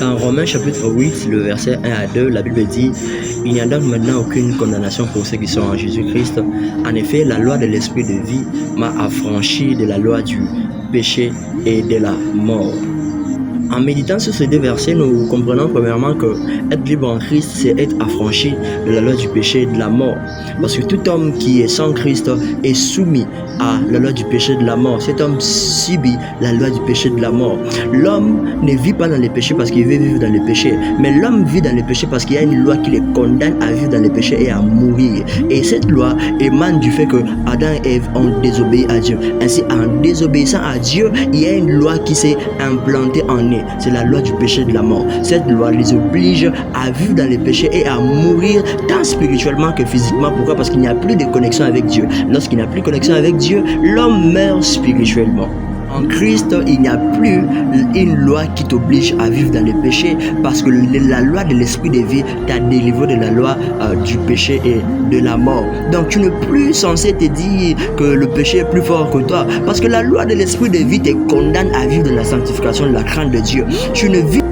Dans Romains chapitre 8, le verset 1 à 2, la Bible dit: Il n'y a donc maintenant aucune condamnation pour ceux qui sont en Jésus-Christ. En effet, la loi de l'esprit de vie m'a affranchi de la loi du péché et de la mort. En méditant sur ces deux versets, nous comprenons premièrement que être libre en Christ, c'est être affranchi de la loi du péché et de la mort. Parce que tout homme qui est sans Christ est soumis à la loi du péché et de la mort. Cet homme subit la loi du péché et de la mort. L'homme ne vit pas dans les péchés parce qu'il veut vivre dans les péchés, mais l'homme vit dans les péchés parce qu'il y a une loi qui les condamne à vivre dans les péchés et à mourir. Et cette loi émane du fait que Adam et Ève ont désobéi à Dieu. Ainsi, en désobéissant à Dieu, il y a une loi qui s'est implantée en eux. C'est la loi du péché et de la mort. Cette loi les oblige à vivre dans les péchés et à mourir tant spirituellement que physiquement. Pourquoi? Parce qu'il n'y a plus de connexion avec Dieu. Lorsqu'il n'y a plus de connexion avec Dieu, l'homme meurt spirituellement. En Christ, il n'y a plus une loi qui t'oblige à vivre dans les péchés parce que la loi de l'esprit de vie t'a délivré de la loi du péché et de la mort. Donc tu n'es plus censé te dire que le péché est plus fort que toi parce que la loi de l'esprit de vie te condamne à vivre dans la sanctification, de la crainte de Dieu. Tu ne vis